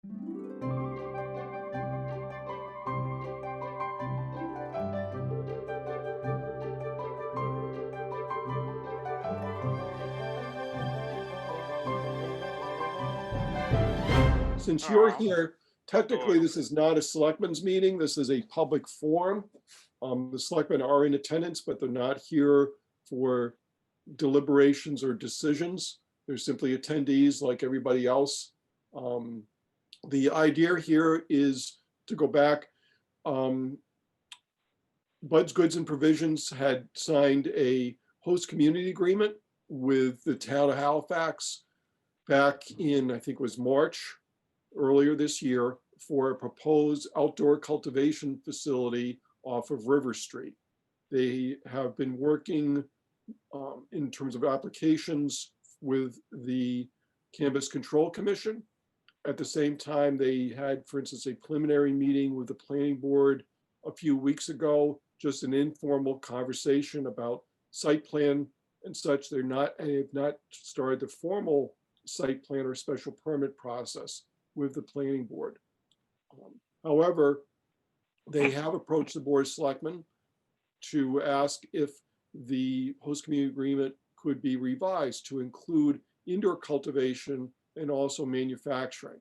Since you're here, technically this is not a selectmen's meeting. This is a public forum. The selectmen are in attendance, but they're not here for deliberations or decisions. They're simply attendees like everybody else. The idea here is to go back. Bud's Goods and Provisions had signed a host community agreement with the town of Halifax back in, I think it was March, earlier this year, for a proposed outdoor cultivation facility off of River Street. They have been working in terms of applications with the Cannabis Control Commission. At the same time, they had, for instance, a preliminary meeting with the planning board a few weeks ago, just an informal conversation about site plan and such. They have not started the formal site plan or special permit process with the planning board. However, they have approached the board of selectmen to ask if the host community agreement could be revised to include indoor cultivation and also manufacturing.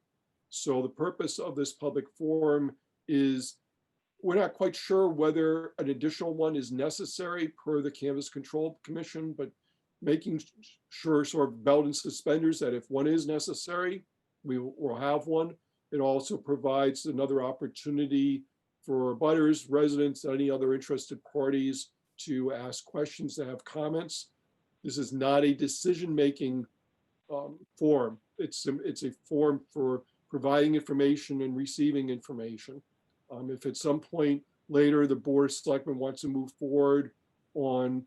So the purpose of this public forum is, we're not quite sure whether an additional one is necessary per the Cannabis Control Commission, but making sure, sort of belt and suspenders, that if one is necessary, we will have one. It also provides another opportunity for abutters, residents, any other interested parties to ask questions, to have comments. This is not a decision-making forum. It's a forum for providing information and receiving information. If at some point later the board of selectmen wants to move forward on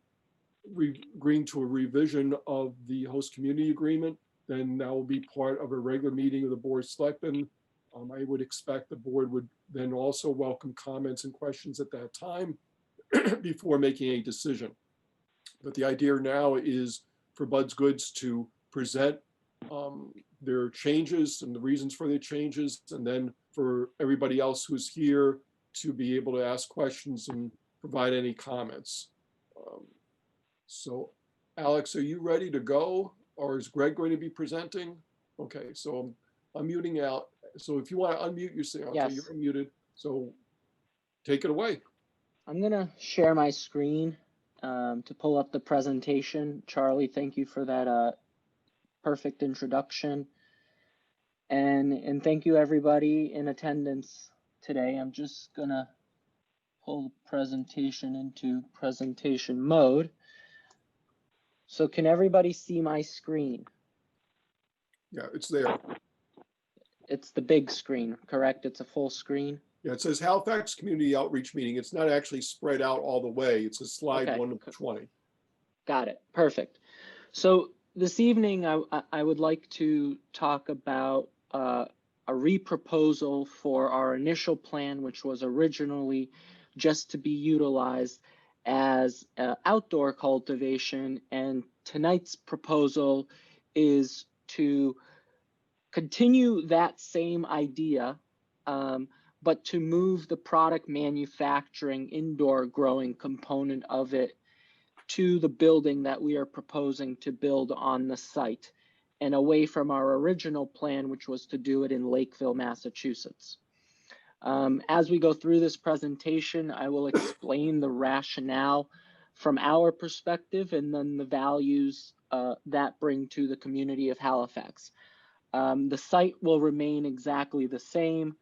agreeing to a revision of the host community agreement, then that will be part of a regular meeting of the board of selectmen. I would expect the board would then also welcome comments and questions at that time before making a decision. But the idea now is for Bud's Goods to present their changes and the reasons for their changes, and then for everybody else who's here to be able to ask questions and provide any comments. So Alex, are you ready to go, or is Greg going to be presenting? Okay, so I'm muting out. So if you want to unmute yourself, yes. You're unmuted. So take it away. I'm gonna share my screen to pull up the presentation. Charlie, thank you for that perfect introduction. And thank you everybody in attendance today. I'm just gonna pull the presentation into presentation mode. So can everybody see my screen? Yeah, it's there. It's the big screen, correct? It's a full screen? Yeah, it says Halifax Community Outreach Meeting. It's not actually spread out all the way. It's a slide Okay. 1 of 20. Got it, perfect. So this evening, I would like to talk about a reproposal for our initial plan, which was originally just to be utilized as outdoor cultivation. And tonight's proposal is to continue that same idea, but to move the product manufacturing indoor growing component of it to the building that we are proposing to build on the site, and away from our original plan, which was to do it in Lakeville, Massachusetts. As we go through this presentation, I will explain the rationale from our perspective and then the values that bring to the community of Halifax. The site will remain exactly the same.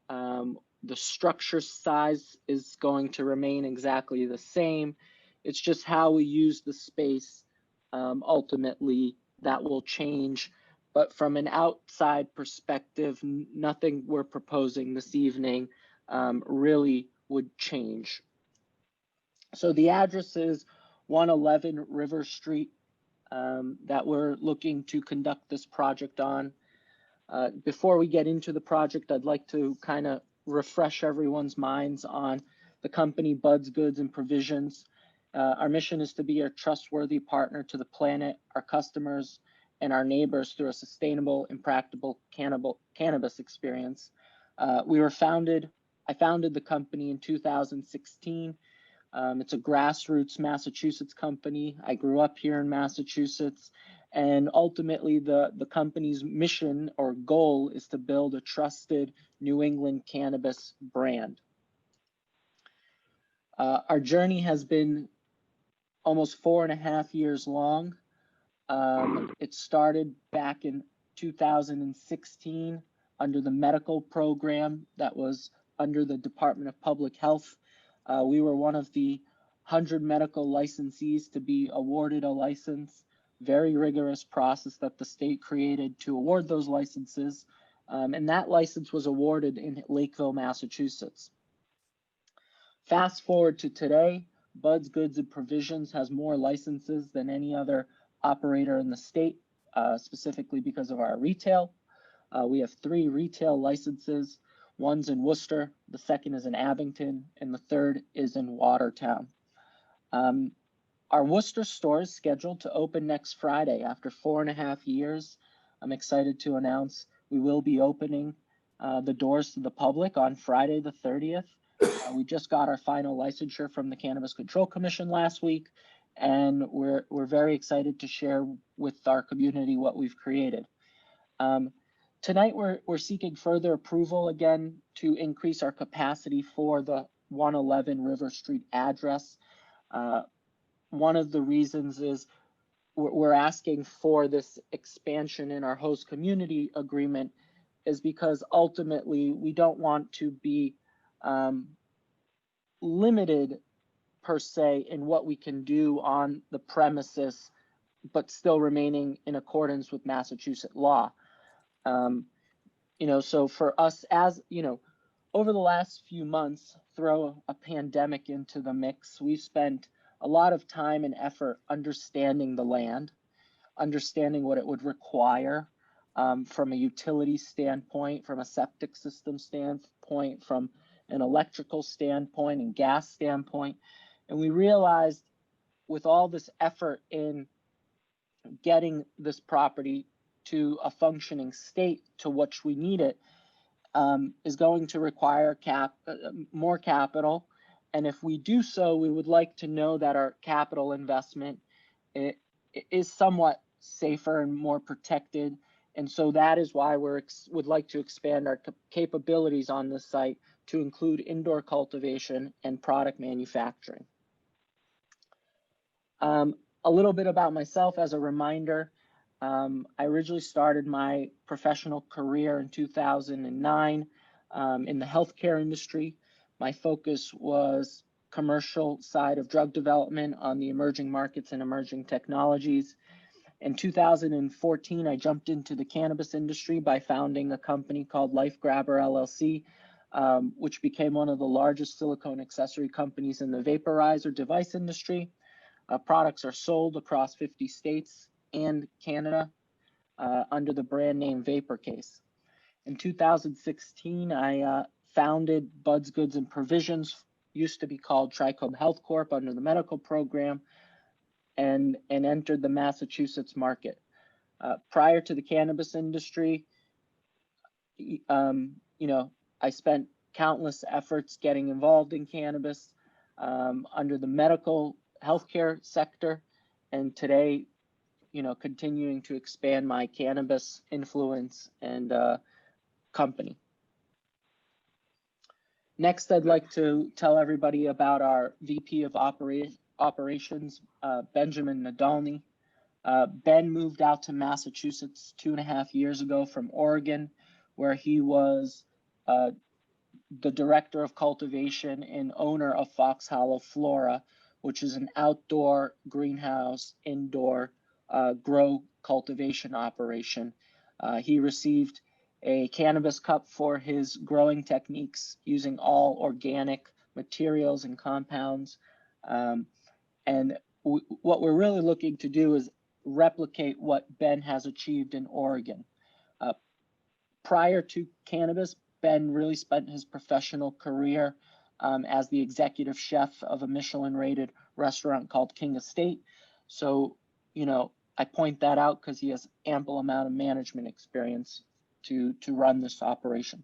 The structure size is going to remain exactly the same. It's just how we use the space ultimately that will change. But from an outside perspective, nothing we're proposing this evening really would change. So the address is 111 River Street that we're looking to conduct this project on. Before we get into the project, I'd like to kind of refresh everyone's minds on the company Bud's Goods and Provisions. Our mission is to be a trustworthy partner to the planet, our customers, and our neighbors through a sustainable and practical cannabis experience. I founded the company in 2016. It's a grassroots Massachusetts company. I grew up here in Massachusetts, and ultimately the company's mission or goal is to build a trusted New England cannabis brand. Our journey has been almost 4.5 years long. It started back in 2016 under the medical program that was under the Department of Public Health. We were one of the 100 medical licensees to be awarded a license. Very rigorous process that the state created to award those licenses. And that license was awarded in Lakeville, Massachusetts. Fast forward to today, Buds Goods and Provisions has more licenses than any other operator in the state, specifically because of our retail. We have 3 retail licenses. One's in Worcester, the second is in Abington, and the third is in Watertown. Our Worcester store is scheduled to open next Friday after 4.5 years. I'm excited to announce we will be opening the doors to the public on Friday the 30th. We just got our final licensure from the Cannabis Control Commission last week, and we're very excited to share with our community what we've created. Tonight, we're seeking further approval again to increase our capacity for the 111 River Street address. One of the reasons is we're asking for this expansion in our host community agreement is because ultimately we don't want to be limited per se in what we can do on the premises, but still remaining in accordance with Massachusetts law. So for us, as over the last few months, throw a pandemic into the mix, we've spent a lot of time and effort understanding the land, understanding what it would require from a utility standpoint, from a septic system standpoint, from an electrical standpoint and gas standpoint. And we realized with all this effort in getting this property to a functioning state to which we need it is going to require more capital. And if we do so, we would like to know that our capital investment is somewhat safer and more protected. And so that is why would like to expand our capabilities on this site to include indoor cultivation and product manufacturing. A little bit about myself as a reminder. I originally started my professional career in 2009 in the healthcare industry. My focus was commercial side of drug development on the emerging markets and emerging technologies. In 2014, I jumped into the cannabis industry by founding a company called Life Grabber LLC, which became one of the largest silicone accessory companies in the vaporizer device industry. Products are sold across 50 states and Canada under the brand name Vaporcase. In 2016, I founded Buds Goods and Provisions, used to be called Trichome Health Corp under the medical program, and entered the Massachusetts market. Prior to the cannabis industry, I spent countless efforts getting involved in cannabis under the medical healthcare sector, and today, continuing to expand my cannabis influence and company. Next, I'd like to tell everybody about our VP of Operations, Benjamin Nadalni. Ben moved out to Massachusetts 2.5 years ago from Oregon, where he was the director of cultivation and owner of Fox Hollow Flora, which is an outdoor greenhouse, indoor grow cultivation operation. He received a cannabis cup for his growing techniques using all organic materials and compounds. And what we're really looking to do is replicate what Ben has achieved in Oregon. Prior to cannabis, Ben really spent his professional career as the executive chef of a Michelin-rated restaurant called King Estate. So, I point that out because he has ample amount of management experience to run this operation.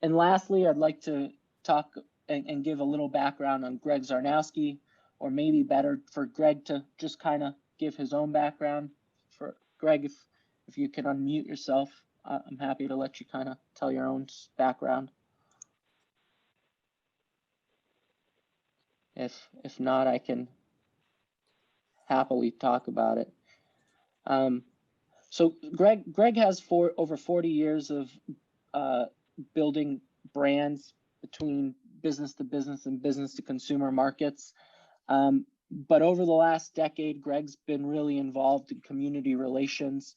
And lastly, I'd like to talk and give a little background on Greg Zarnowski, or maybe better for Greg to just kind of give his own background. For Greg, if you can unmute yourself, I'm happy to let you kind of tell your own background. If not, I can happily talk about it. So Greg has over 40 years of building brands between business to business and business to consumer markets. But over the last decade, Greg's been really involved in community relations.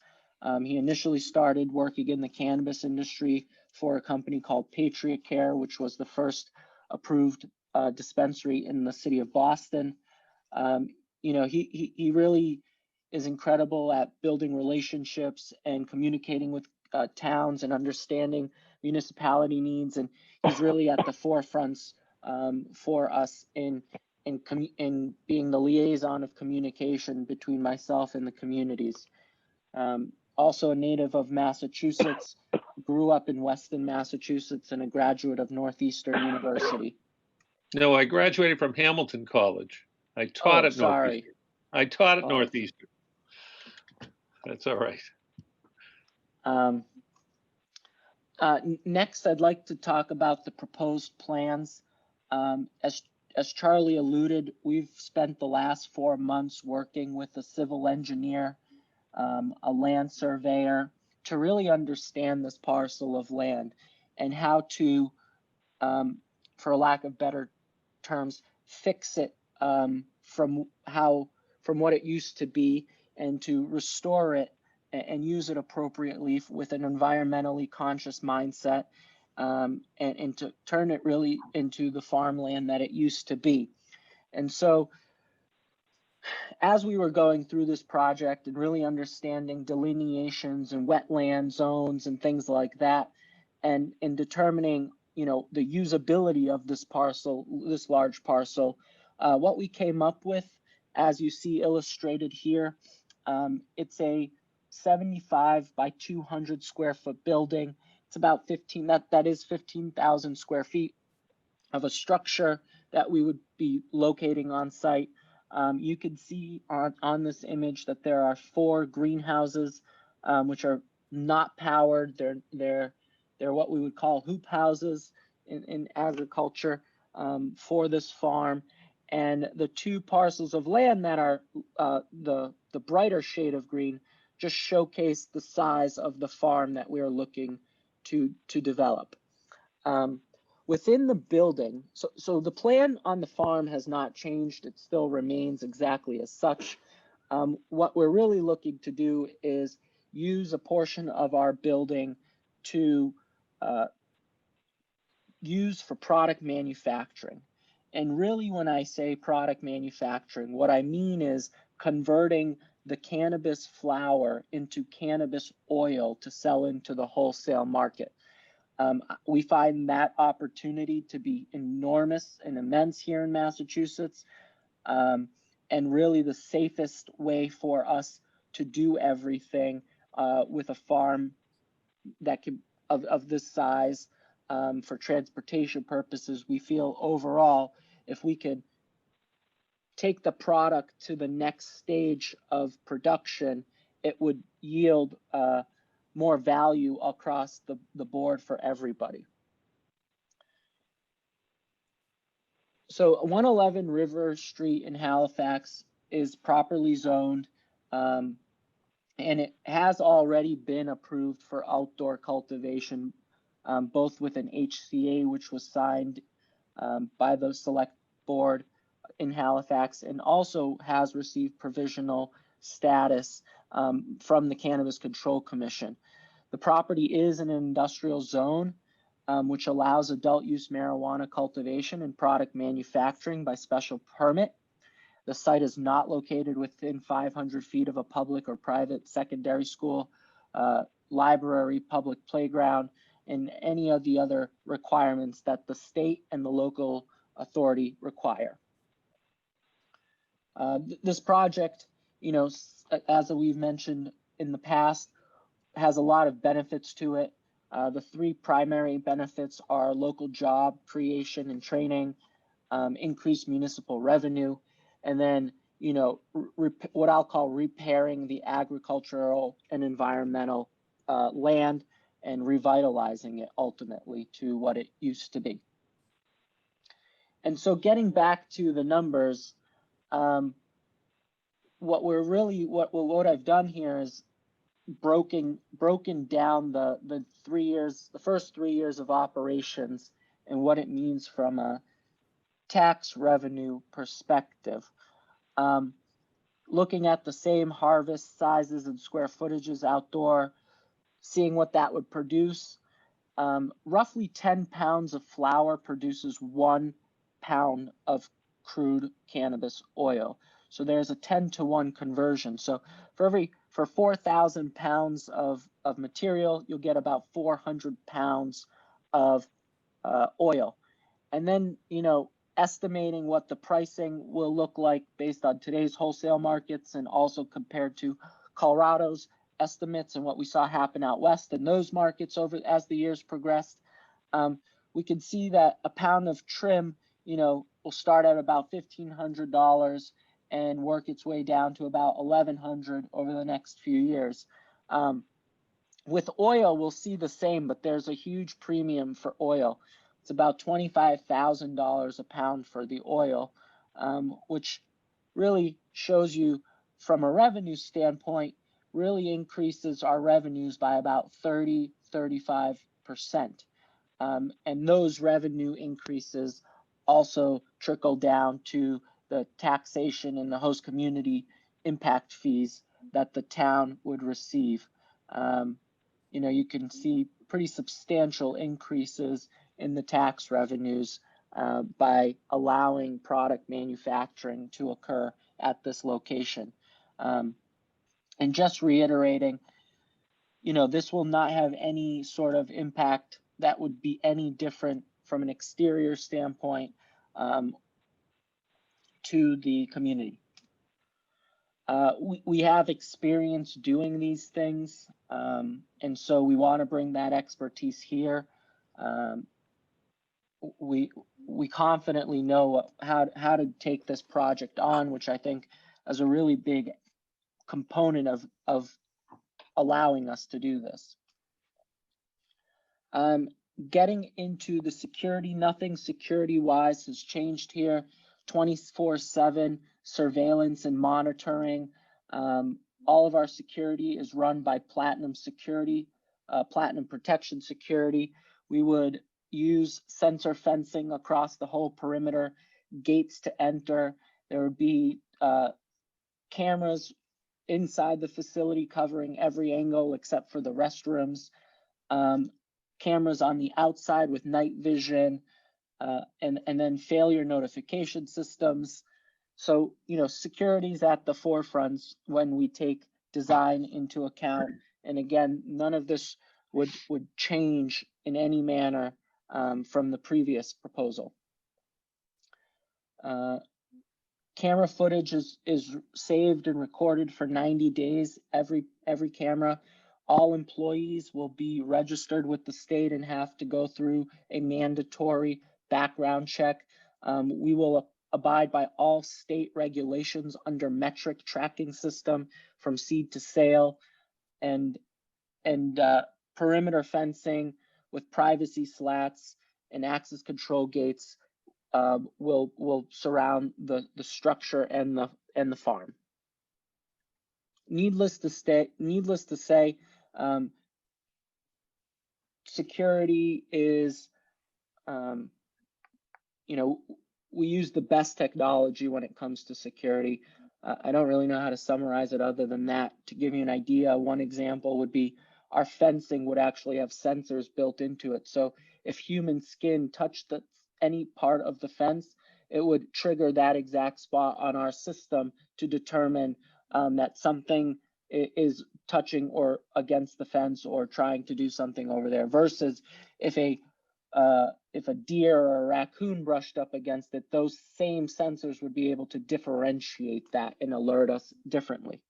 He initially started working in the cannabis industry for a company called Patriot Care, which was the first approved dispensary in the city of Boston. You know, he really is incredible at building relationships and communicating with towns and understanding municipality needs, and he's really at the forefronts for us in being the liaison of communication between myself and the communities. Also a native of Massachusetts, grew up in Weston, Massachusetts, and a graduate of Northeastern University. No, I graduated from Hamilton College. I taught at Northeastern. I taught at Northeastern. That's all right. Next, I'd like to talk about the proposed plans. As Charlie alluded, we've spent the last 4 months working with a civil engineer, a land surveyor, to really understand this parcel of land and how to, for lack of better terms, fix it from what it used to be, and to restore it and use it appropriately with an environmentally conscious mindset, and to turn it really into the farmland that it used to be. And so as we were going through this project and really understanding delineations and wetland zones and things like that, and in determining, you know, the usability of this parcel, this large parcel, what we came up with, as you see illustrated here, it's a 75 by 200 square foot building. It's about 15,000 square feet of a structure that we would be locating on site. You can see on this image that there are 4 greenhouses, which are not powered. They're what we would call hoop houses in agriculture for this farm. And the 2 parcels of land that are the brighter shade of green just showcase the size of the farm that we are looking to develop. Within the building, so the plan on the farm has not changed. It still remains exactly as such. What we're really looking to do is use a portion of our building to use for product manufacturing. And really, when I say product manufacturing, what I mean is converting the cannabis flower into cannabis oil to sell into the wholesale market. We find that opportunity to be enormous and immense here in Massachusetts, and really the safest way for us to do everything with a farm that can of this size for transportation purposes. We feel overall, if we could take the product to the next stage of production, it would yield more value across the board for everybody. So 111 River Street in Halifax is properly zoned, and it has already been approved for outdoor cultivation, both with an HCA, which was signed by the select board in Halifax, and also has received provisional status from the Cannabis Control Commission. The property is an industrial zone, which allows adult use marijuana cultivation and product manufacturing by special permit. The site is not located within 500 feet of a public or private secondary school, library, public playground, and any of the other requirements that the state and the local authority require. This project, as we've mentioned in the past, has a lot of benefits to it. The three primary benefits are local job creation and training, increased municipal revenue, and then, what I'll call repairing the agricultural and environmental land and revitalizing it ultimately to what it used to be. And so getting back to the numbers, what I've done here is broken down the first 3 years of operations and what it means from a tax revenue perspective. Looking at the same harvest sizes and square footages outdoor, seeing what that would produce. Roughly 10 pounds of flour produces 1 pound of crude cannabis oil. So there's a 10-to-1 conversion. So for 4,000 pounds of material, you'll get about 400 pounds of oil. And then, estimating what the pricing will look like based on today's wholesale markets and also compared to Colorado's estimates and what we saw happen out west in those markets as the years progressed. We can see that a pound of trim, will start at about $1,500 and work its way down to about $1,100 over the next few years. With oil, we'll see the same, but there's a huge premium for oil. It's about $25,000 a pound for the oil, which really shows you from a revenue standpoint, really increases our revenues by about 30-35%. And those revenue increases also trickle down to the taxation and the host community impact fees that the town would receive. You can see pretty substantial increases in the tax revenues by allowing product manufacturing to occur at this location. And just reiterating, this will not have any sort of impact that would be any different from an exterior standpoint to the community. We have experience doing these things, and so we want to bring that expertise here. We confidently know how to take this project on, which I think is a really big component of allowing us to do this. Getting into the security, nothing security-wise has changed here. 24/7 surveillance and monitoring. All of our security is run by Platinum Security, Platinum Protection Security. We would use sensor fencing across the whole perimeter, gates to enter. There would be cameras inside the facility covering every angle except for the restrooms. Cameras on the outside with night vision, and then failure notification systems. So, security is at the forefront when we take design into account. And again, none of this would change in any manner from the previous proposal. Camera footage is saved and recorded for 90 days, every camera. All employees will be registered with the state and have to go through a mandatory background check. We will abide by all state regulations under metric tracking system from seed to sale, and perimeter fencing with privacy slats and access control gates will surround the structure and the farm. Needless to say, security is, we use the best technology when it comes to security. I don't really know how to summarize it other than that. To give you an idea, one example would be our fencing would actually have sensors built into it. So if human skin touched any part of the fence, it would trigger that exact spot on our system to determine that something is touching or against the fence or trying to do something over there, versus if a if a deer or a raccoon brushed up against it, those same sensors would be able to differentiate that and alert us differently.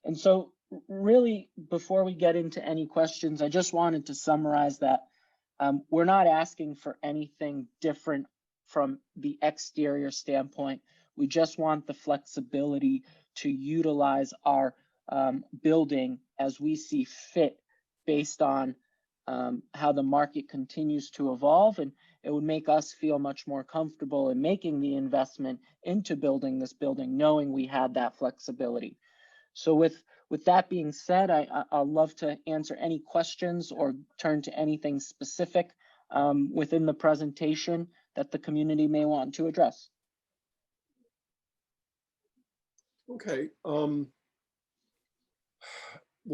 And so really, before we get into any questions, I just wanted to summarize that we're not asking for anything different from the exterior standpoint. We just want the flexibility to utilize our building as we see fit based on how the market continues to evolve, and it would make us feel much more comfortable in making the investment into building this building, knowing we had that flexibility. So with that being said, I'll love to answer any questions or turn to anything specific within the presentation that the community may want to address. Okay, we'll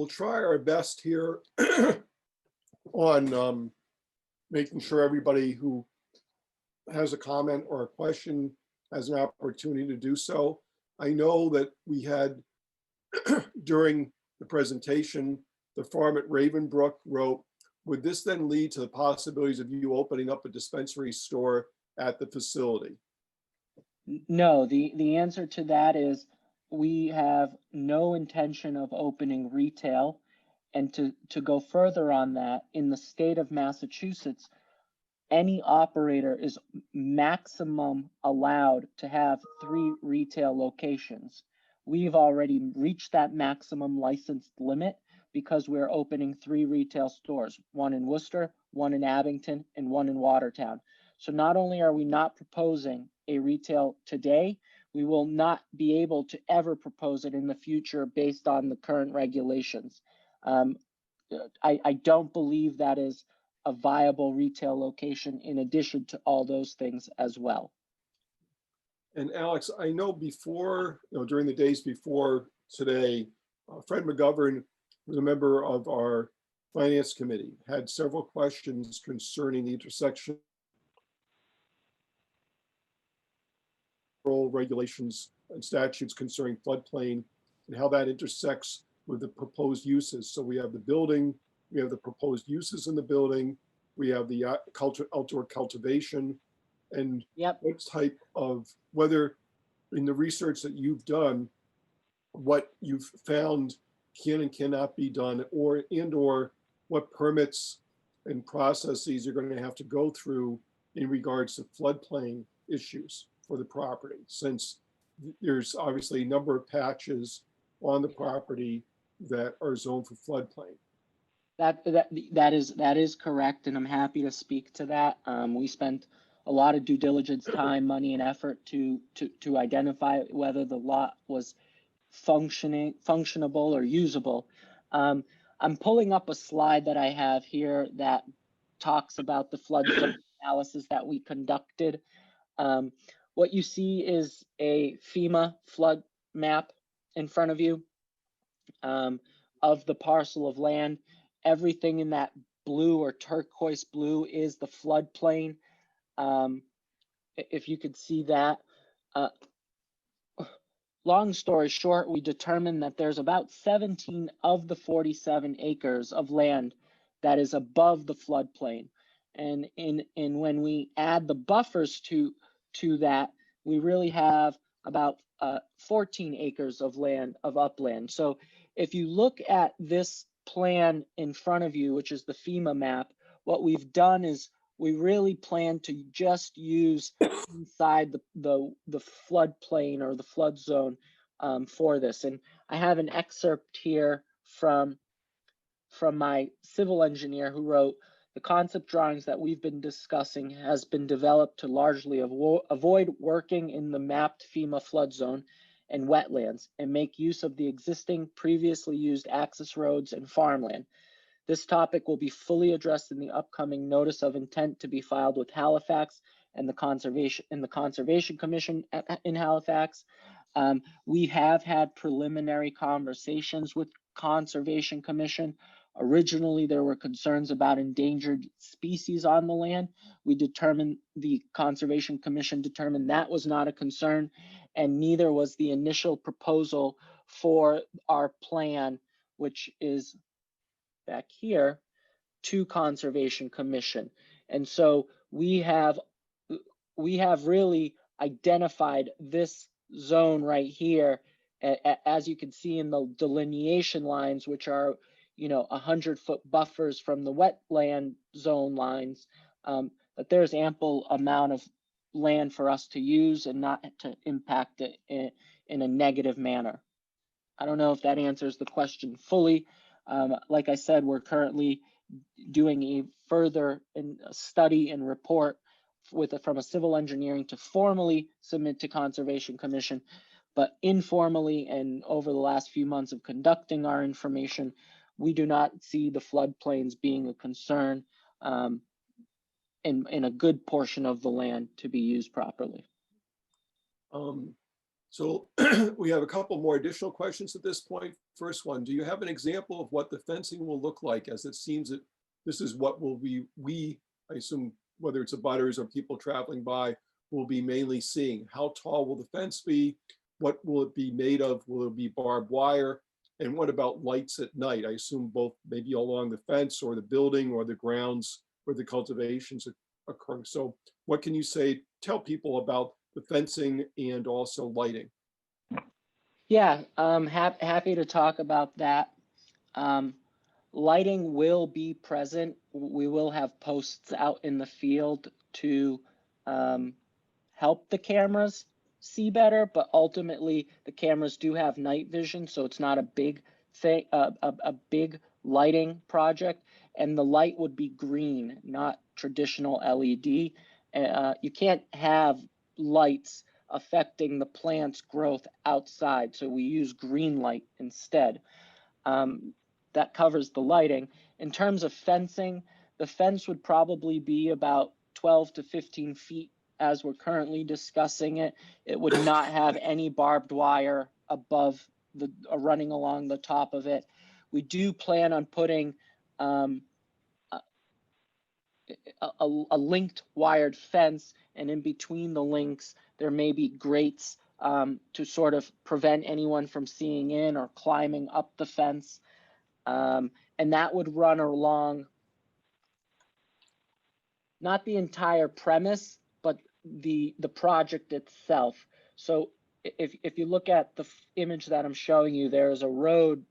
try our best here on making sure everybody who has a comment or a question has an opportunity to do so. I know that we had during the presentation, the farm at Ravenbrook wrote, would this then lead to the possibilities of you opening up a dispensary store at the facility? No, the answer to that is we have no intention of opening retail. And to go further on that, in the state of Massachusetts, any operator is maximum allowed to have 3 retail locations. We've already reached that maximum licensed limit because we're opening 3 retail stores, 1 in Worcester, 1 in Abington, and 1 in Watertown. So not only are we not proposing a retail today, we will not be able to ever propose it in the future based on the current regulations. I don't believe that is a viable retail location in addition to all those things as well. And Alex, I know before, during the days before today, Fred McGovern, who's a member of our finance committee, had several questions concerning the intersection regulations and statutes concerning floodplain and how that intersects with the proposed uses. So we have the building, we have the proposed uses in the building, we have the outdoor cultivation, and what type of, whether in the research that you've done, what you've found can and cannot be done, or what permits and processes you're going to have to go through in regards to floodplain issues for the property, since there's obviously a number of patches on the property that are zoned for floodplain. That is correct, and I'm happy to speak to that. We spent a lot of due diligence, time, money, and effort to identify whether the lot was functionable or usable. I'm pulling up a slide that I have here that talks about the flood zone analysis that we conducted. What you see is a FEMA flood map in front of you of the parcel of land. Everything in that blue or turquoise blue is the floodplain. If you could see that. Long story short, we determined that there's about 17 of the 47 acres of land that is above the floodplain. And when we add the buffers to that, we really have about 14 acres of land, of upland. So if you look at this plan in front of you, which is the FEMA map, what we've done is we really plan to just use inside the floodplain or the flood zone for this. And I have an excerpt here from my civil engineer who wrote, the concept drawings that we've been discussing has been developed to largely avoid working in the mapped FEMA flood zone and wetlands and make use of the existing previously used access roads and farmland. This topic will be fully addressed in the upcoming notice of intent to be filed with Halifax and the Conservation Commission in Halifax. We have had preliminary conversations with Conservation Commission. Originally, there were concerns about endangered species on the land. The Conservation Commission determined that was not a concern, and neither was the initial proposal for our plan, which is back here, to Conservation Commission. And so we have really identified this zone right here, as you can see in the delineation lines, which are, 100-foot buffers from the wetland zone lines, that there's ample amount of land for us to use and not to impact it in a negative manner. I don't know if that answers the question fully. Like I said, we're currently doing a further study and report from a civil engineering to formally submit to Conservation Commission, but informally and over the last few months of conducting our information, we do not see the floodplains being a concern in a good portion of the land to be used properly. So we have a couple more additional questions at this point. First one, do you have an example of what the fencing will look like, as it seems that this is what will be, I assume, whether it's abutters or people traveling by, will be mainly seeing? How tall will the fence be? What will it be made of? Will it be barbed wire? And what about lights at night? I assume both maybe along the fence or the building or the grounds where the cultivations occur. So what can you say, tell people about the fencing and also lighting? Yeah, happy to talk about that. Lighting will be present. We will have posts out in the field to help the cameras see better, but ultimately the cameras do have night vision, so it's not a big thing, a big lighting project. And the light would be green, not traditional LED. You can't have lights affecting the plant's growth outside, so we use green light instead. That covers the lighting. In terms of fencing, the fence would probably be about 12 to 15 feet as we're currently discussing it. It would not have any barbed wire above running along the top of it. We do plan on putting a linked wired fence, and in between the links, there may be grates to sort of prevent anyone from seeing in or climbing up the fence. And that would run along not the entire premise, but the project itself. So if you look at the image that I'm showing you, there is a road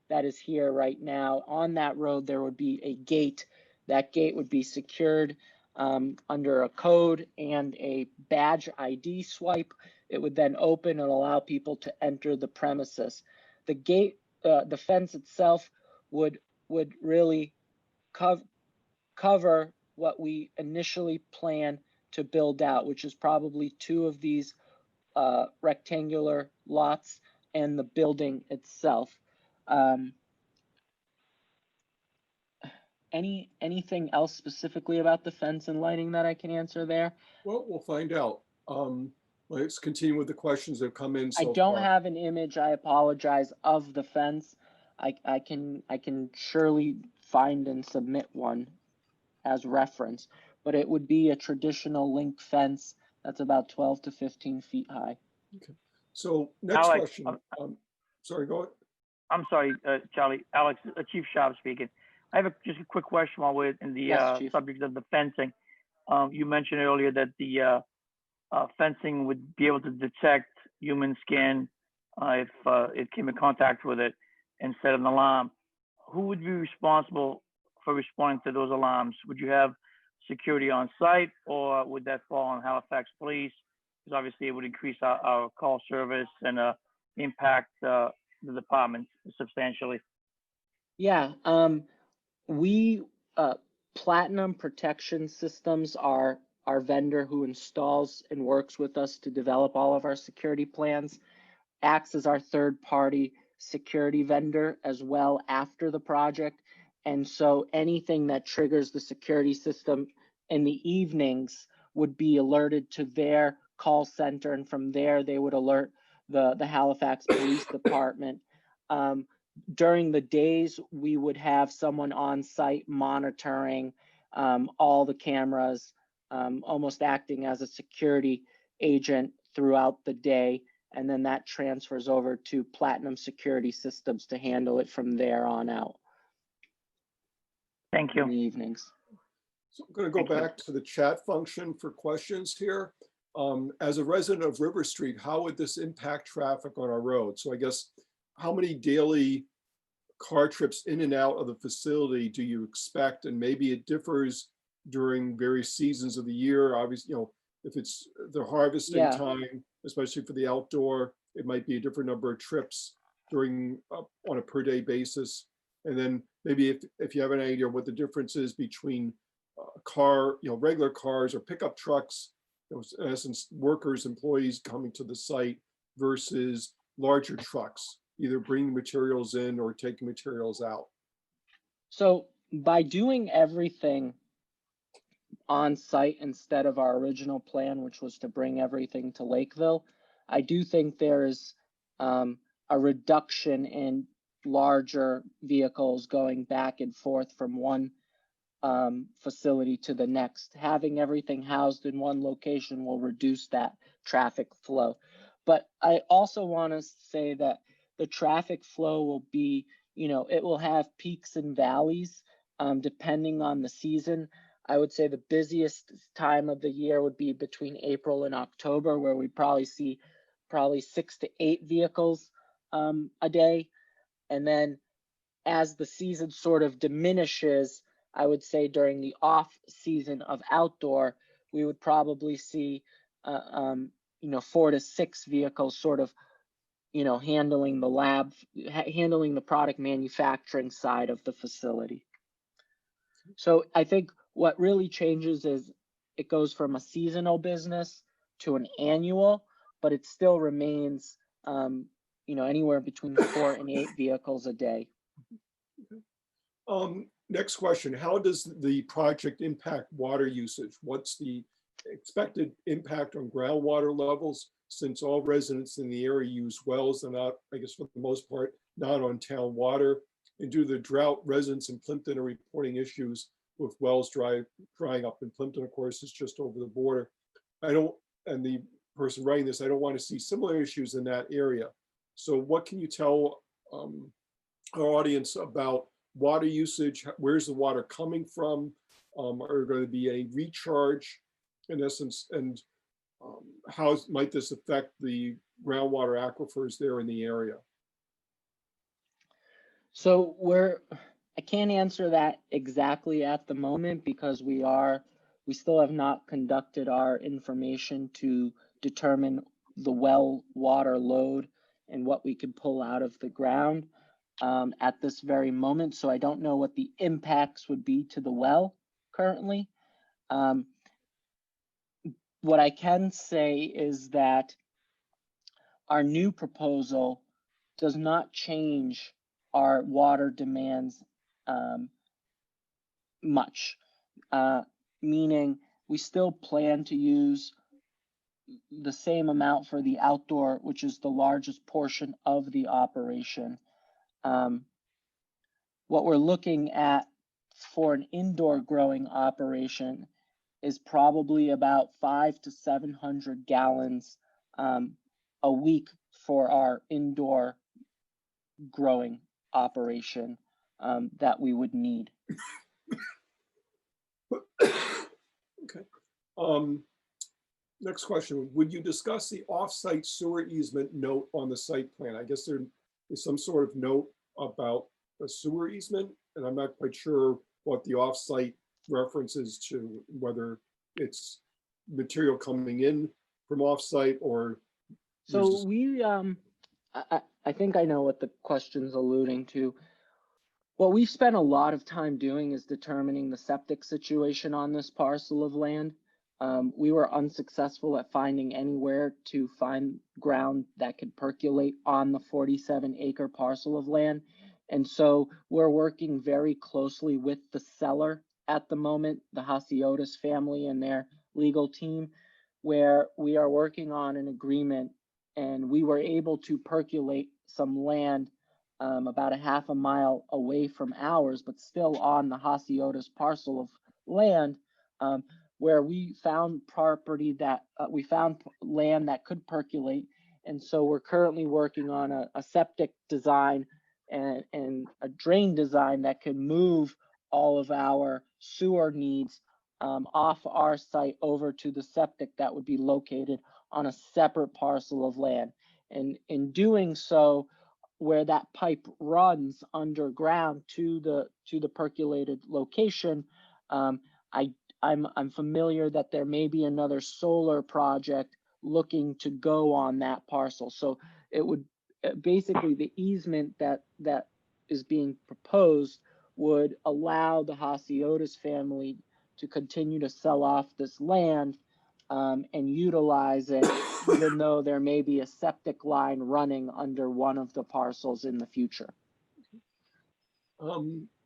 that is here right now. On that road, there would be a gate. That gate would be secured under a code and a badge ID swipe. It would then open and allow people to enter the premises. The gate, the fence itself would really cover what we initially plan to build out, which is probably 2 of these rectangular lots and the building itself. Anything else specifically about the fence and lighting that I can answer there? Well, we'll find out. Let's continue with the questions that have come in so far. I don't have an image, I apologize, of the fence. I can surely find and submit one as reference, but it would be a traditional link fence that's about 12 to 15 feet high. Okay. So next Alex, question. Sorry, go ahead. I'm sorry, Charlie. Alex, Chief Sharp speaking. I have just a quick question while we're in the Yes, subject of the fencing. You mentioned earlier that the fencing would be able to detect human skin if it came in contact with it and set an alarm. Who would be responsible for responding to those alarms? Would you have security on site, or would that fall on Halifax Police? Because obviously it would increase our call service and impact the department substantially. Yeah, we Platinum Protection Systems are our vendor who installs and works with us to develop all of our security plans, acts as our third-party security vendor as well after the project. And so anything that triggers the security system in the evenings would be alerted to their call center, and from there they would alert the Halifax Police Department. During the days, we would have someone on site monitoring all the cameras, almost acting as a security agent throughout the day. And then that transfers over to Platinum Security Systems to handle it from there on out. Thank in the you. evenings. So I'm going to go Thank you. back to the chat function for questions here. As a resident of River Street, how would this impact traffic on our road? So I guess, how many daily car trips in and out of the facility do you expect? And maybe it differs during various seasons of the year. Obviously, if it's the harvesting Yeah. time, especially for the outdoor, it might be a different number of trips during on a per day basis. And then maybe if you have an idea what the difference is between car, regular cars or pickup trucks, in essence, workers, employees coming to the site versus larger trucks, either bringing materials in or taking materials out. So by doing everything on site instead of our original plan, which was to bring everything to Lakeville, I do think there's a reduction in larger vehicles going back and forth from one facility to the next. Having everything housed in one location will reduce that traffic flow. But I also want to say that the traffic flow will be, it will have peaks and valleys depending on the season. I would say the busiest time of the year would be between April and October, where we probably see 6 to 8 vehicles a day. And then as the season sort of diminishes, I would say during the off season of outdoor, we would probably see 4 to 6 vehicles sort of, handling the product manufacturing side of the facility. So I think what really changes is it goes from a seasonal business to an annual, but it still remains, anywhere between 4 and 8 vehicles a day. Next question, how does the project impact water usage? What's the expected impact on groundwater levels, since all residents in the area use wells and not, I guess for the most part, not on town water? And due to the drought, residents in Plimpton are reporting issues with wells drying up. In Plimpton, of course, is just over the border. And the person writing this, I don't want to see similar issues in that area. So what can you tell our audience about water usage? Where's the water coming from? Are going to be a recharge in essence? And how might this affect the groundwater aquifers there in the area? So I can't answer that exactly at the moment because we still have not conducted our information to determine the well water load and what we can pull out of the ground at this very moment. So I don't know what the impacts would be to the well currently. What I can say is that our new proposal does not change our water demands much, meaning we still plan to use the same amount for the outdoor, which is the largest portion of the operation. What we're looking at for an indoor growing operation is probably about 500 to 700 gallons a week for our indoor growing operation that we would need. Okay. Next question, would you discuss the off-site sewer easement note on the site plan? I guess there is some sort of note about a sewer easement, and I'm not quite sure what the off-site references to, whether it's material coming in from off-site or. So we, I think I know what the question's alluding to. What we've spent a lot of time doing is determining the septic situation on this parcel of land. We were unsuccessful at finding anywhere to find ground that could percolate on the 47-acre parcel of land. And so we're working very closely with the seller at the moment, the Hasiotis family and their legal team, where we are working on an agreement, and we were able to percolate some land about a half a mile away from ours, but still on the Hasiotis parcel of land, where we found property that we found land that could percolate. And so we're currently working on a septic design and a drain design that can move all of our sewer needs off our site over to the septic that would be located on a separate parcel of land. And in doing so, where that pipe runs underground to the percolated location, I'm familiar that there may be another solar project looking to go on that parcel. So it would basically, the easement that is being proposed would allow the Hasiotis family to continue to sell off this land and utilize it, even though there may be a septic line running under one of the parcels in the future.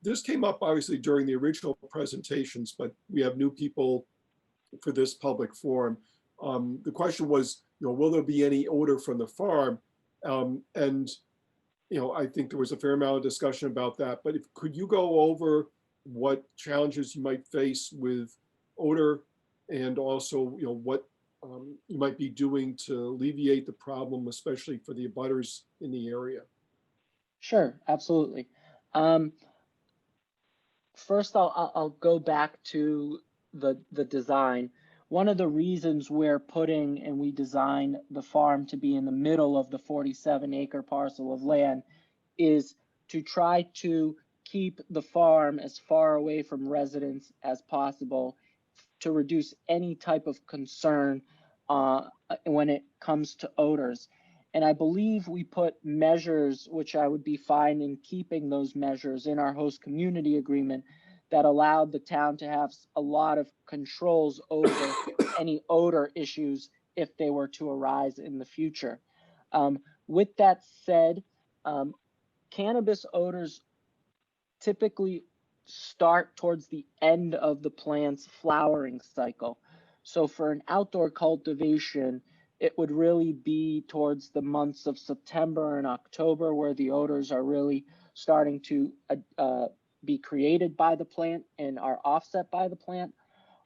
This came up obviously during the original presentations, but we have new people for this public forum. The question was, will there be any odor from the farm? And I think there was a fair amount of discussion about that, but could you go over what challenges you might face with odor, and also, what you might be doing to alleviate the problem, especially for the abutters in the area? Sure, absolutely. First, I'll go back to the design. One of the reasons we designed the farm to be in the middle of the 47-acre parcel of land is to try to keep the farm as far away from residents as possible, to reduce any type of concern when it comes to odors. And I believe we put measures, which I would be fine in keeping those measures in our host community agreement, that allowed the town to have a lot of controls over any odor issues if they were to arise in the future. With that said, cannabis odors typically start towards the end of the plant's flowering cycle. So for an outdoor cultivation, it would really be towards the months of September and October where the odors are really starting to be created by the plant and are offset by the plant.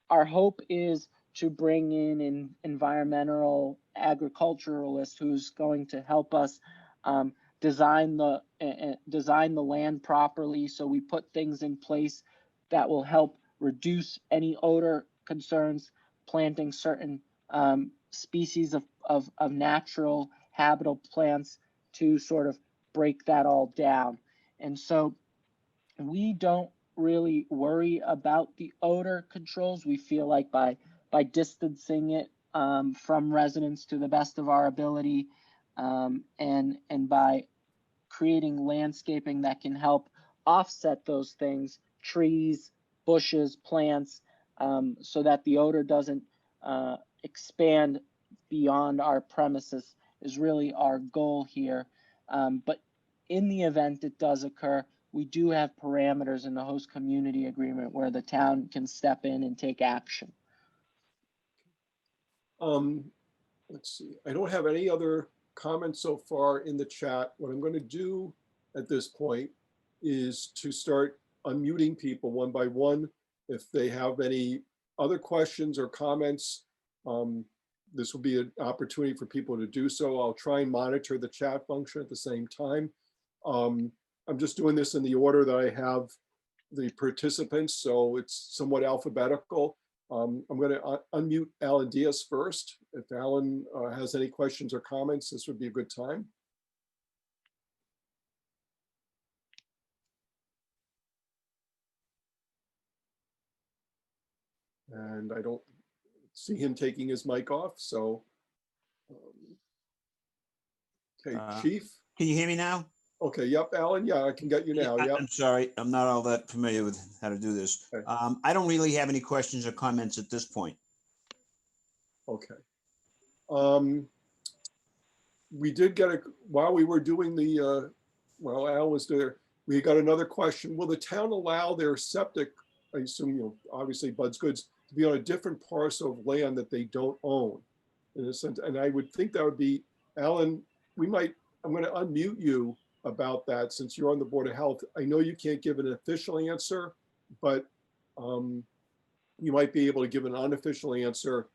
Our hope is to bring in an environmental agriculturalist who's going to help us design the land properly, so we put things in place that will help reduce any odor concerns, planting certain species of natural habitable plants to sort of break that all down. And so we don't really worry about the odor controls. We feel like by distancing it from residents to the best of our ability, and by creating landscaping that can help offset those things, trees, bushes, plants, so that the odor doesn't expand beyond our premises, is really our goal here. But in the event it does occur, we do have parameters in the host community agreement where the town can step in and take action. Let's see, I don't have any other comments so far in the chat. What I'm going to do at this point is to start unmuting people one by one. If they have any other questions or comments, this will be an opportunity for people to do so. I'll try and monitor the chat function at the same time. I'm just doing this in the order that I have the participants, so it's somewhat alphabetical. I'm going to unmute Alan Diaz first. If Alan has any questions or comments, this would be a good time. And I don't see him taking his mic off, so. Okay, Chief? Can you hear me now? Okay, yep, Alan, yeah, I can get you now, yep. I'm sorry, I'm not all that familiar with how to do this. Okay. I don't really have any questions or comments at this point. Okay. We did get while we were doing the, while Al was there, we got another question. Will the town allow their septic, I assume, obviously Bud's Goods, to be on a different parcel of land that they don't own? In a sense, and I would think that would be, Alan, I'm going to unmute you about that since you're on the Board of Health. I know you can't give an official answer, but you might be able to give an unofficial answer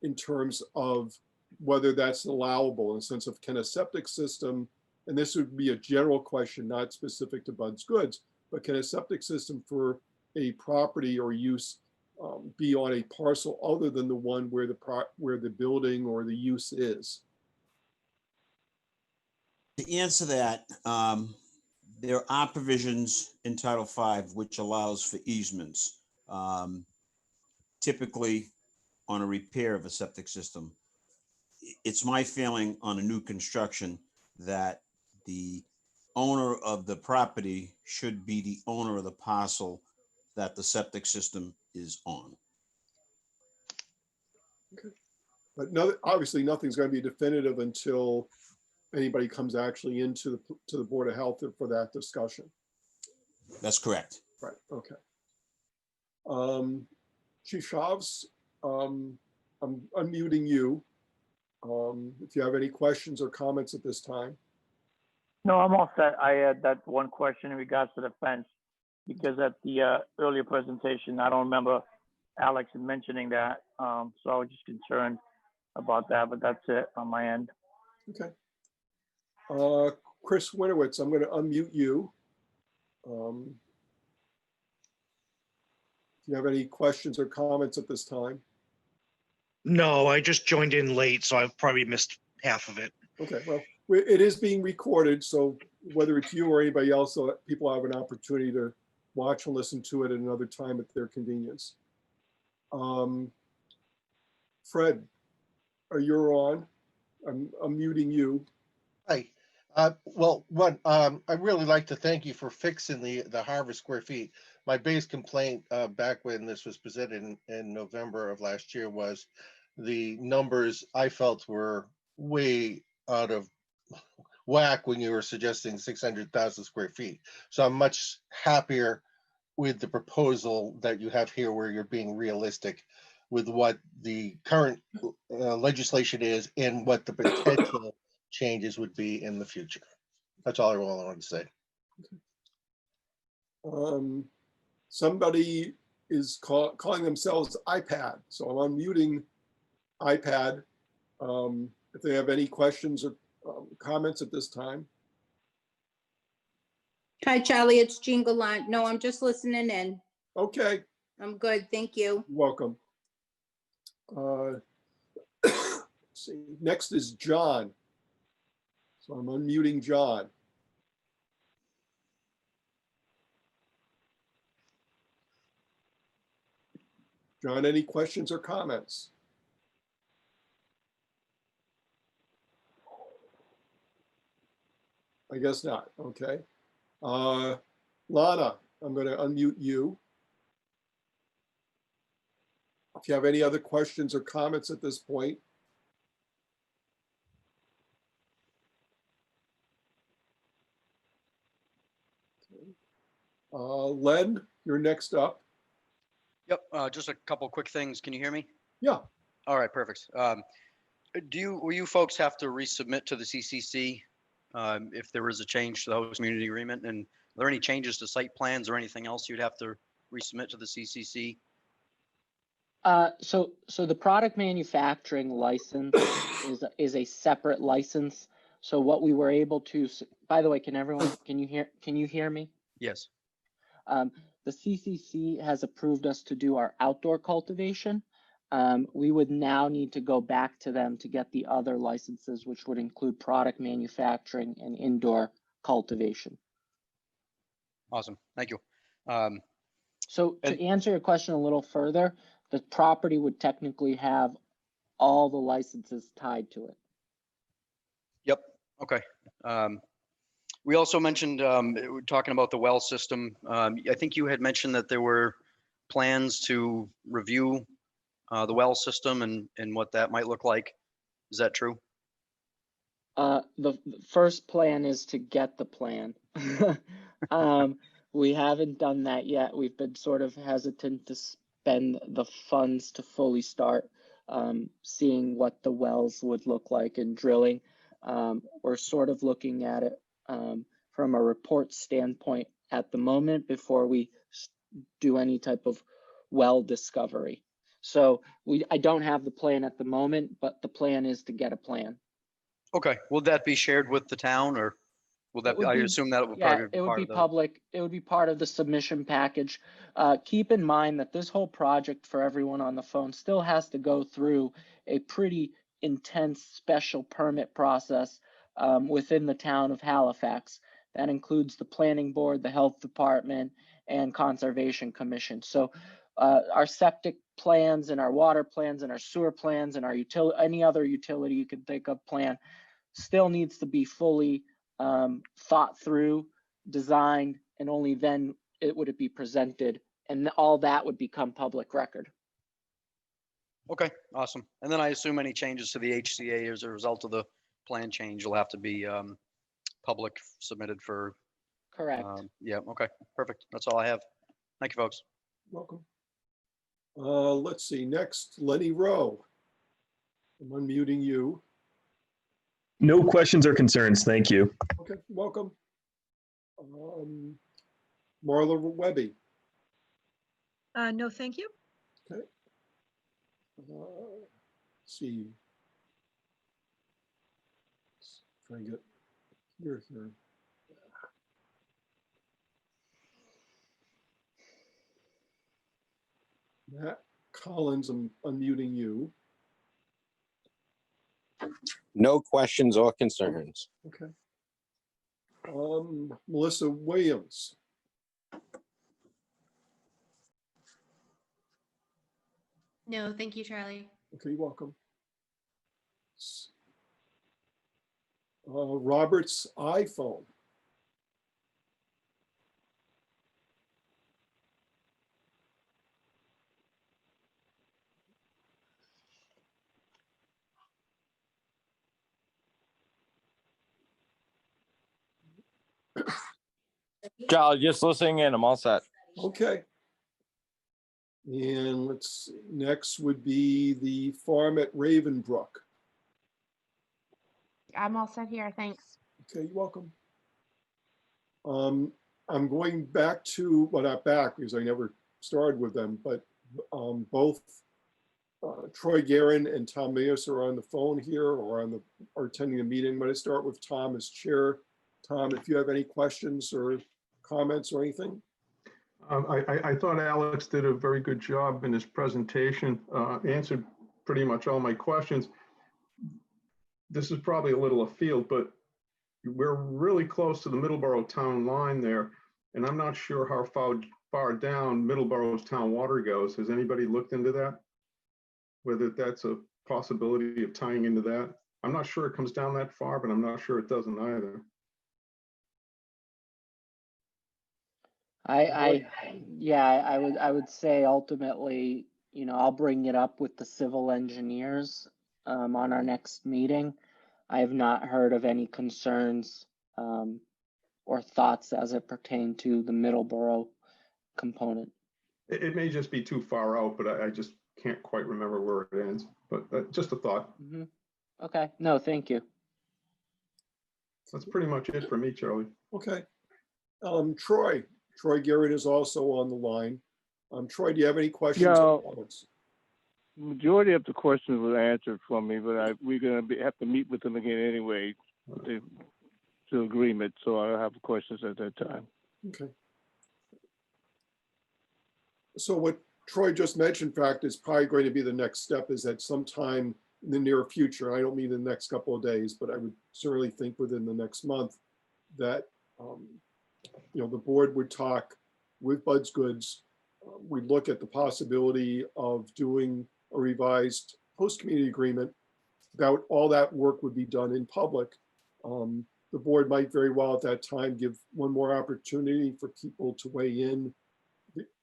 in terms of whether that's allowable in the sense of, can a septic system, and this would be a general question, not specific to Bud's Goods, but can a septic system for a property or use be on a parcel other than the one where the building or the use is? To answer that, there are provisions in Title V which allows for easements, typically on a repair of a septic system. It's my feeling on a new construction that the owner of the property should be the owner of the parcel that the septic system is on. But no, obviously nothing's going to be definitive until anybody comes actually into the Board of Health for that discussion. That's correct. Right, okay. Chief Shavs, I'm unmuting you. If you have any questions or comments at this time. No, I'm all set. I had that one question in regards to the fence, because at the earlier presentation, I don't remember Alex mentioning that. So I was just concerned about that, but that's it on my end. Okay. Chris Winowitz, I'm going to unmute you. If you have any questions or comments at this time. No, I just joined in late, so I've probably missed half of it. Okay, well, it is being recorded, so whether it's you or anybody else, so that people have an opportunity to watch and listen to it at another time at their convenience. Fred, you on? I'm muting you. Hi. Well, I'd really like to thank you for fixing the Harvard square feet. My biggest complaint back when this was presented in November of last year was the numbers I felt were way out of whack when you were suggesting 600,000 square feet. So I'm much happier with the proposal that you have here, where you're being realistic with what the current legislation is and what the potential changes would be in the future. That's all I wanted to say. Somebody is calling themselves iPad, so I'm unmuting iPad. If they have any questions or comments at this time. Hi, Charlie, it's Jean Gallant. No, I'm just listening in. Okay. I'm good, thank you. Welcome. Let's see. Next is John. So I'm unmuting John. John, any questions or comments? I guess not. Okay. Lana, I'm going to unmute you. If you have any other questions or comments at this point. Len, you're next up. Yep, just a couple quick things. Can you hear me? Yeah. All right, perfect. Will you folks have to resubmit to the CCC if there is a change to the host community agreement? And are there any changes to site plans or anything else you'd have to resubmit to the CCC? So the product manufacturing license is a separate license. So what we were able to, by the way, can you hear me? Yes. The CCC has approved us to do our outdoor cultivation. We would now need to go back to them to get the other licenses, which would include product manufacturing and indoor cultivation. Awesome, thank you. So to answer your question a little further, the property would technically have all the licenses tied to it. Yep, okay. We also mentioned, we're talking about the well system. I think you had mentioned that there were plans to review the well system and what that might look like. Is that true? The first plan is to get the plan. We haven't done that yet. We've been sort of hesitant to spend the funds to fully start seeing what the wells would look like and drilling. We're sort of looking at it from a report standpoint at the moment before we do any type of well discovery. So I don't have the plan at the moment, but the plan is to get a plan. Okay, will that be shared with the town or? Will It that, would I be- assume that will Yeah, probably be it would part be of the, public. It would be part of the submission package. Keep in mind that this whole project for everyone on the phone still has to go through a pretty intense special permit process within the town of Halifax. That includes the planning board, the health department, and conservation commission. So our septic plans and our water plans and our sewer plans and our any other utility you can think of plan still needs to be fully thought through, designed, and only then would it be presented, and all that would become public record. okay, awesome. And then I assume any changes to the HCA as a result of the plan change will have to be public submitted for, Correct. yeah, okay, perfect. That's all I have. Thank you, folks. Welcome. Let's see, next, Lenny Rowe. I'm unmuting you. No questions or concerns. Thank you. Okay, welcome. Marla Webby. No, thank you. Okay. Let's see. Let's try and get here. Matt Collins, I'm unmuting you. No questions or concerns. Okay. Melissa Williams. No, thank you, Charlie. Okay, you're welcome. Robert's iPhone. Charlie, just listening in. I'm all set. Okay. And let's see, next would be the farm at Ravenbrook. I'm all set here, thanks. Okay, you're welcome. I'm going back to, well, not back because I never started with them, but both Troy Guerin and Tom Mayos are on the phone here or are attending the meeting. I'm going to start with Tom as chair. Tom, if you have any questions or comments or anything. I thought Alex did a very good job in his presentation, answered pretty much all my questions. This is probably a little afield, but we're really close to the Middleborough town line there, and I'm not sure how far down Middleborough's town water goes. Has anybody looked into that? Whether that's a possibility of tying into that? I'm not sure it comes down that far, but I'm not sure it doesn't either. I would say ultimately, I'll bring it up with the civil engineers on our next meeting. I have not heard of any concerns or thoughts as it pertain to the Middleborough component. It may just be too far out, but I just can't quite remember where it ends. But just a thought. Mm-hmm. Okay. No, thank you. That's pretty much it for me, Charlie. Okay. Troy Guerin is also on the line. Troy, do you have any questions? Yeah, majority of the questions were answered for me, but we're going to have to meet with them again anyway to agreement. So I'll have questions at that time. Okay. So what Troy just mentioned, in fact, is probably going to be the next step is that sometime in the near future, I don't mean the next couple of days, but I would certainly think within the next month that the board would talk with Bud's Goods. We'd look at the possibility of doing a revised host community agreement. That all that work would be done in public. The board might very well at that time give one more opportunity for people to weigh in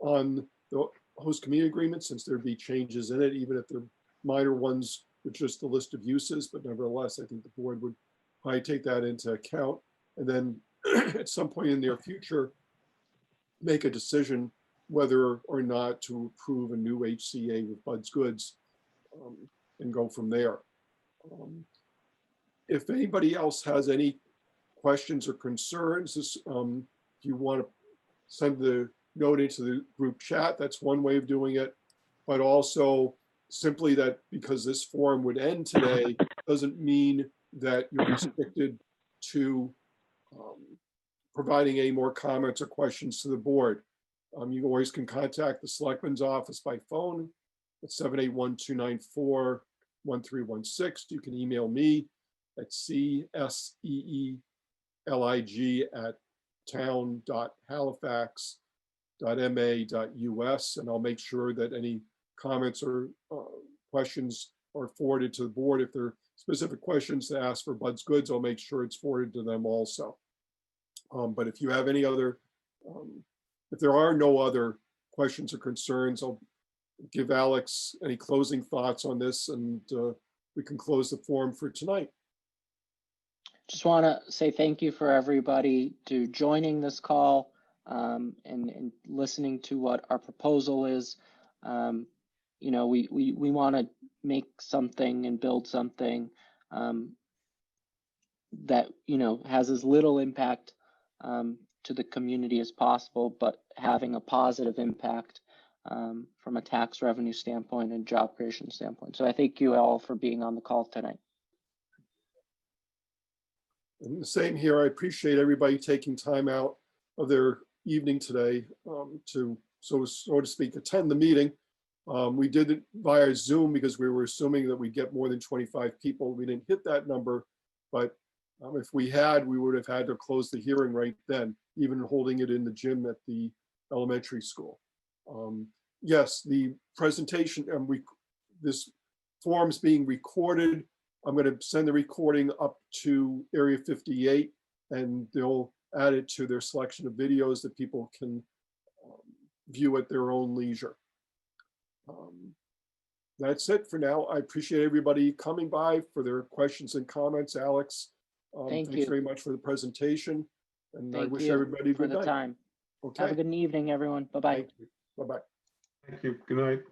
on the host community agreement, since there'd be changes in it, even if they're minor ones with just the list of uses. But nevertheless, I think the board would probably take that into account. And then at some point in the near future, make a decision whether or not to approve a new HCA with Bud's Goods and go from there. If anybody else has any questions or concerns, if you want to send the note into the group chat, that's one way of doing it. But also simply that because this forum would end today doesn't mean that you're restricted to providing any more comments or questions to the board. You always can contact the Selectman's office by phone at 781-294-1316. You can email me at cseelig@town.halifax.ma.us, and I'll make sure that any comments or questions are forwarded to the board. If there are specific questions to ask for Bud's Goods, I'll make sure it's forwarded to them also. But if you have any other, if there are no other questions or concerns, I'll give Alex any closing thoughts on this, and we can close the forum for tonight. Just want to say thank you for everybody to joining this call and listening to what our proposal is. You know, we want to make something and build something that, you know, has as little impact to the community as possible, but having a positive impact from a tax revenue standpoint and job creation standpoint. So I thank you all for being on the call tonight. And the same here. I appreciate everybody taking time out of their evening today to, so to speak, attend the meeting. We did it via Zoom because we were assuming that we'd get more than 25 people. We didn't hit that number, but if we had, we would have had to close the hearing right then, even holding it in the gym at the elementary school. Yes, the presentation and this forum is being recorded. I'm going to send the recording up to Area 58, and they'll add it to their selection of videos that people can view at their own leisure. That's it for now. I appreciate everybody coming by for their questions and comments. Alex, thanks very much for the presentation, and I wish everybody a good night. Time. Okay. Have a good evening, everyone. Bye-bye. Bye-bye. Thank you. Good night.